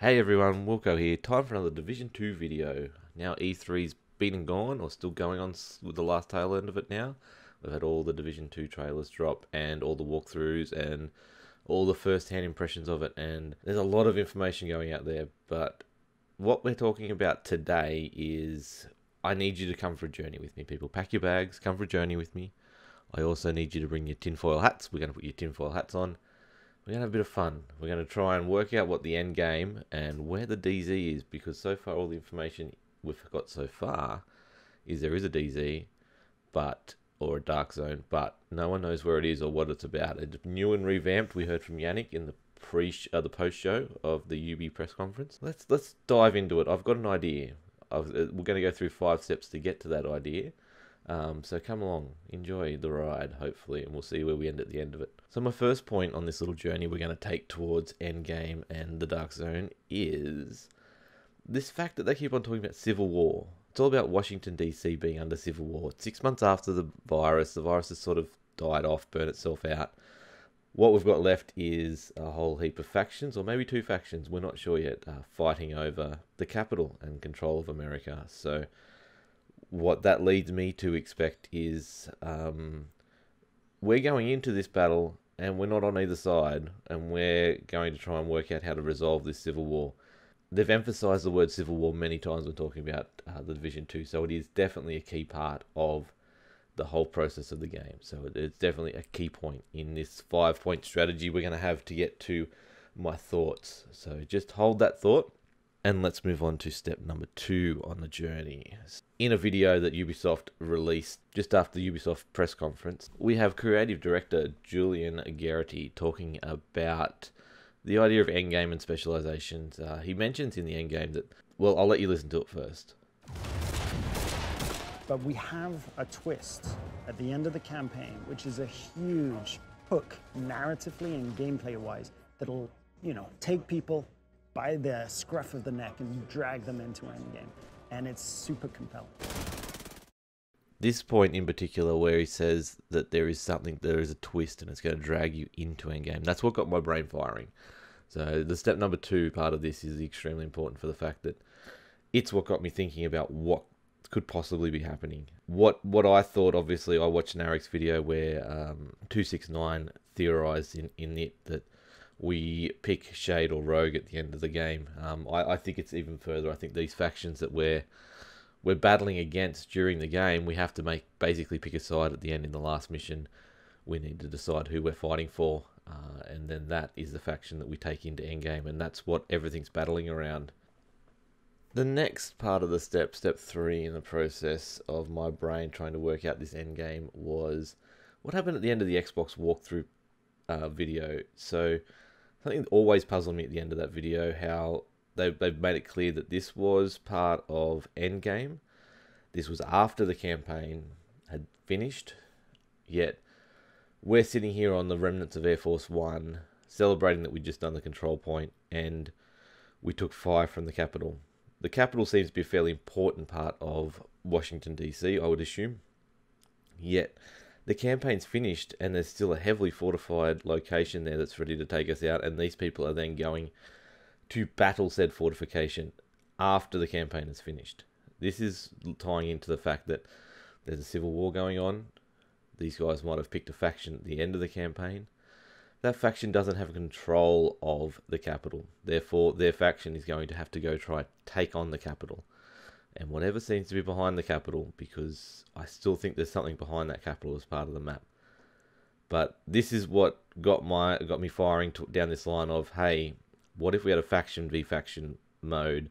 Hey everyone, Wilco here. Time for another Division 2 video. Now E3's been and gone, or still going on with the last tail end of it now. We've had all the Division 2 trailers drop, and all the walkthroughs, and all the first-hand impressions of it, and there's a lot of information going out there, but what we're talking about today is I need you to come for a journey with me, people. Pack your bags, come for a journey with me. I also need you to bring your tinfoil hats. We're going to put your tinfoil hats on. We're going to have a bit of fun. We're going to try and work out what the end game and where the DZ is, because so far all the information we've got so far is there is a DZ, or a Darkzone, but no one knows where it is or what it's about. It's new and revamped. We heard from Yannick in the post show of the Ubi press conference. Let's dive into it. I've got an idea. We're going to go through 5 steps to get to that idea. So come along, enjoy the ride, hopefully, and we'll see where we end at the end of it. So my first point on this little journey we're going to take towards Endgame and the Darkzone is this fact that they keep on talking about civil war. It's all about Washington, D.C. being under civil war. 6 months after the virus has sort of died off, burned itself out. What we've got left is a whole heap of factions, or maybe 2 factions, we're not sure yet, fighting over the capital and control of America. So what that leads me to expect is we're going into this battle and we're not on either side, and we're going to try and work out how to resolve this civil war. They've emphasized the word civil war many times when talking about the Division 2, so it is definitely a key part of the whole process of the game. So it's definitely a key point in this 5-point strategy we're going to have to get to my thoughts. So just hold that thought. And let's move on to step number 2 on the journey. In a video that Ubisoft released just after the Ubisoft press conference, we have creative director Julian Garrity talking about the idea of endgame and specializations. He mentions in the endgame that, well, I'll let you listen to it first. But we have a twist at the end of the campaign, which is a huge hook narratively and gameplay-wise that'll, take people by the scruff of the neck and drag them into endgame, and it's super compelling. This point in particular, where he says that there is a twist and it's going to drag you into endgame, that's what got my brain firing. So the step number 2 part of this is extremely important for the fact that it's what got me thinking about what could possibly be happening. What I thought, obviously, I watched Narek's video where 269 theorized in it that we pick Shade or Rogue at the end of the game. I think it's even further. I think these factions that we're battling against during the game, we have to basically pick a side at the end in the last mission. We need to decide who we're fighting for, and then that is the faction that we take into endgame, and that's what everything's battling around. The next part of the step 3 in the process of my brain trying to work out this endgame, was what happened at the end of the Xbox walkthrough video. So something that always puzzled me at the end of that video, how they've made it clear that this was part of Endgame. This was after the campaign had finished, yet we're sitting here on the remnants of Air Force One, celebrating that we'd just done the control point, and we took 5 from the capital. The capital seems to be a fairly important part of Washington, D.C., I would assume. Yet the campaign's finished and there's still a heavily fortified location there that's ready to take us out, and these people are then going to battle said fortification after the campaign is finished. This is tying into the fact that there's a civil war going on. These guys might have picked a faction at the end of the campaign. That faction doesn't have control of the capital. Therefore, their faction is going to have to go try take on the capital. And whatever seems to be behind the capital, because I still think there's something behind that capital as part of the map. But this is what got me firing down this line of, hey, what if we had a faction v faction mode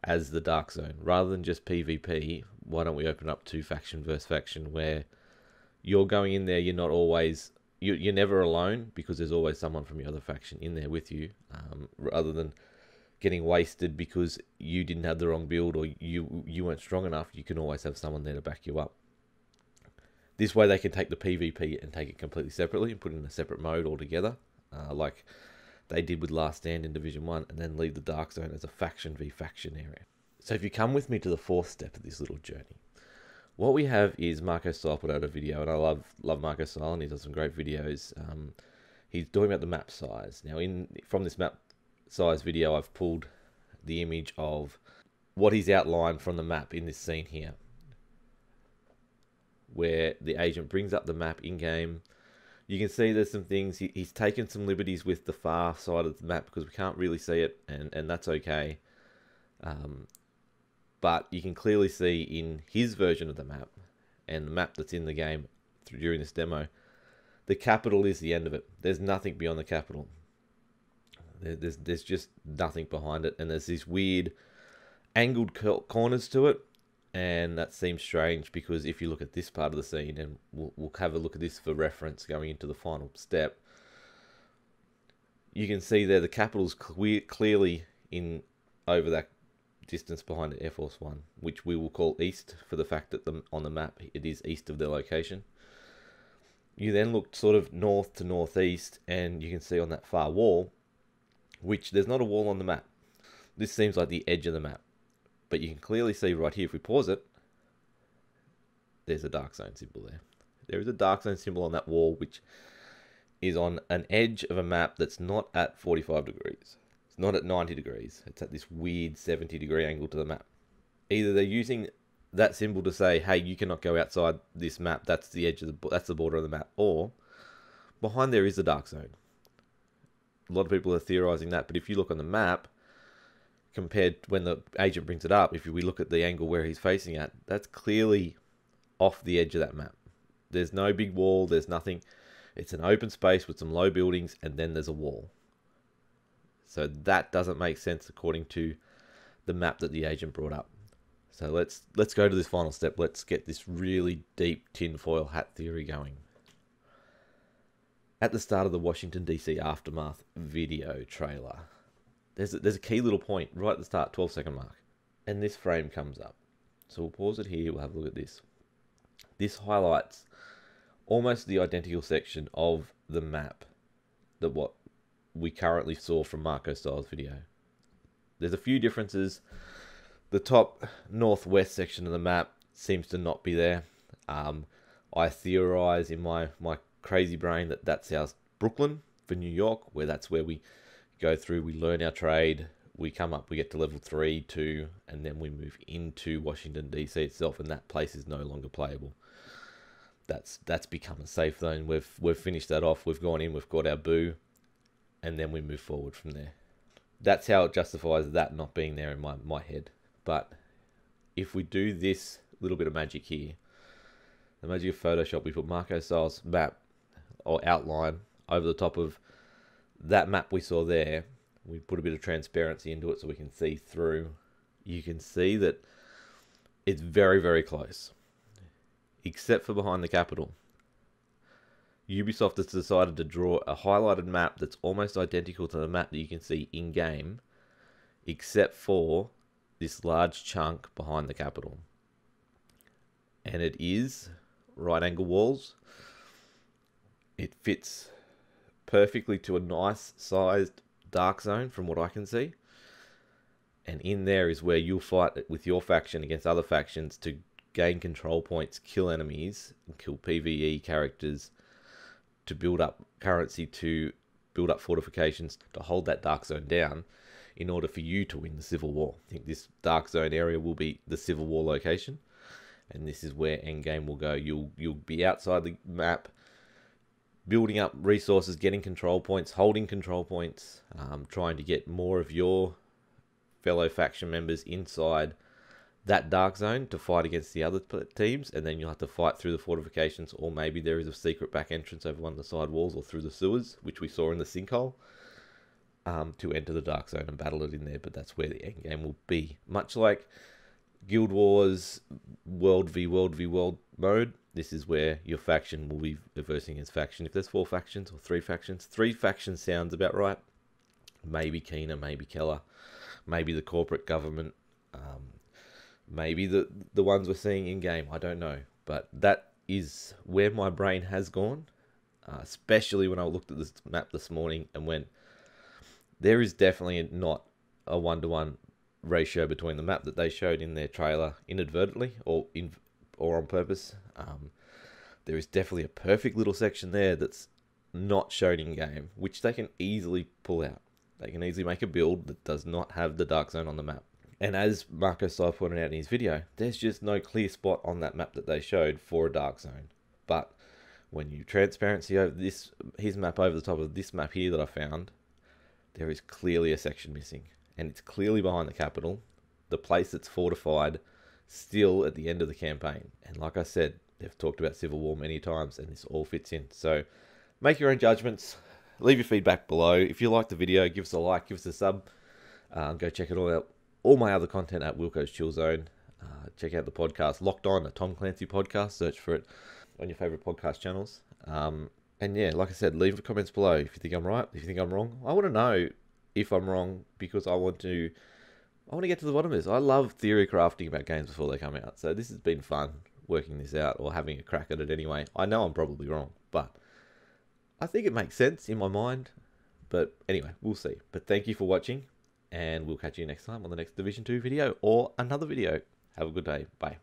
as the Darkzone? Rather than just PvP, why don't we open up to faction versus faction, where you're going in there, you're not always, you're never alone, because there's always someone from your other faction in there with you, rather than getting wasted because you didn't have the wrong build or you weren't strong enough. You can always have someone there to back you up. This way they can take the PvP and take it completely separately and put it in a separate mode altogether, like they did with Last Stand in Division 1, and then leave the Darkzone as a faction v faction area. So if you come with me to the 4th step of this little journey, what we have is Marco Style put out a video, and I love Marco Style, and he does some great videos. He's talking about the map size. Now, from this map size video, I've pulled the image of what he's outlined from the map in this scene here, where the agent brings up the map in game. You can see there's some things, he's taken some liberties with the far side of the map because we can't really see it, and that's okay. But you can clearly see in his version of the map, and the map that's in the game during this demo, the capital is the end of it. There's nothing beyond the capital. There's just nothing behind it, and there's these weird angled corners to it, and that seems strange because if you look at this part of the scene, and we'll have a look at this for reference going into the final step, you can see there the capital's clearly in over that distance behind Air Force One, which we will call east for the fact that on the map it is east of their location. You then look sort of north to northeast, and you can see on that far wall, which there's not a wall on the map. This seems like the edge of the map, but you can clearly see right here, if we pause it, there's a Darkzone symbol there. There is a Darkzone symbol on that wall, which is on an edge of a map that's not at 45 degrees. It's not at 90 degrees. It's at this weird 70-degree angle to the map. Either they're using that symbol to say, hey, you cannot go outside this map, that's the edge of that's the border of the map, or behind there is a Darkzone. A lot of people are theorizing that, but if you look on the map, compared when the agent brings it up, if we look at the angle where he's facing at, that's clearly off the edge of that map. There's no big wall, there's nothing. It's an open space with some low buildings, and then there's a wall. So that doesn't make sense according to the map that the agent brought up. So let's go to this final step. Let's get this really deep tinfoil hat theory going. At the start of the Washington DC Aftermath video trailer, there's a key little point right at the start, 12-second mark, and this frame comes up. So we'll pause it here. We'll have a look at this. This highlights almost the identical section of the map that what we currently saw from Marco Styles' video. There's a few differences. The top northwest section of the map seems to not be there. I theorize in my crazy brain that that's our Brooklyn for New York, where that's where we go through, we learn our trade, we come up, we get to level 3, 2, and then we move into Washington DC itself, and that place is no longer playable. That's become a safe zone. We've finished that off. We've gone in, we've got our boo, and then we move forward from there. That's how it justifies that not being there in my head. But if we do this little bit of magic here, the magic of Photoshop, we put Marco Styles' map or outline over the top of that map we saw there. We put a bit of transparency into it so we can see through. You can see that it's very, very close, except for behind the capital. Ubisoft has decided to draw a highlighted map that's almost identical to the map that you can see in-game, except for this large chunk behind the capital. And it is right angle walls. It fits perfectly to a nice sized Darkzone from what I can see. And in there is where you'll fight with your faction against other factions to gain control points, kill enemies, and kill PvE characters, to build up currency, to build up fortifications, to hold that Darkzone down in order for you to win the Civil War. I think this Darkzone area will be the Civil War location, and this is where endgame will go. You'll be outside the map, building up resources, getting control points, holding control points, trying to get more of your fellow faction members inside that Darkzone to fight against the other teams, and then you'll have to fight through the fortifications, or maybe there is a secret back entrance over one of the side walls or through the sewers, which we saw in the sinkhole, to enter the Darkzone and battle it in there. But that's where the end game will be. Much like Guild Wars World v World v World mode, this is where your faction will be versing against faction. If there's 4 factions or 3 factions sounds about right. Maybe Keener, maybe Keller, maybe the corporate government, maybe the ones we're seeing in game. I don't know, but that is where my brain has gone, especially when I looked at this map this morning and went, there is definitely not a 1-to-1 ratio between the map that they showed in their trailer inadvertently or on purpose. There is definitely a perfect little section there that's not shown in game, which they can easily pull out. They can easily make a build that does not have the Darkzone on the map. And as Marco Sai pointed out in his video, there's just no clear spot on that map that they showed for a Darkzone. But when you transparency over his map over the top of this map here that I found, there is clearly a section missing. And it's clearly behind the capital, the place that's fortified, still at the end of the campaign. And like I said, they've talked about Civil War many times, and this all fits in. So make your own judgments. Leave your feedback below. If you liked the video, give us a like, give us a sub. Go check it all out. All my other content at Wilco's Chill Zone. Check out the podcast Locked On, a Tom Clancy podcast. Search for it on your favourite podcast channels. And yeah, like I said, leave the comments below if you think I'm right, if you think I'm wrong. I want to know if I'm wrong, because I want to get to the bottom of this. I love theory crafting about games before they come out. So this has been fun working this out, or having a crack at it anyway. I know I'm probably wrong, but I think it makes sense in my mind. But anyway, we'll see. But thank you for watching, and we'll catch you next time on the next Division 2 video or another video. Have a good day. Bye.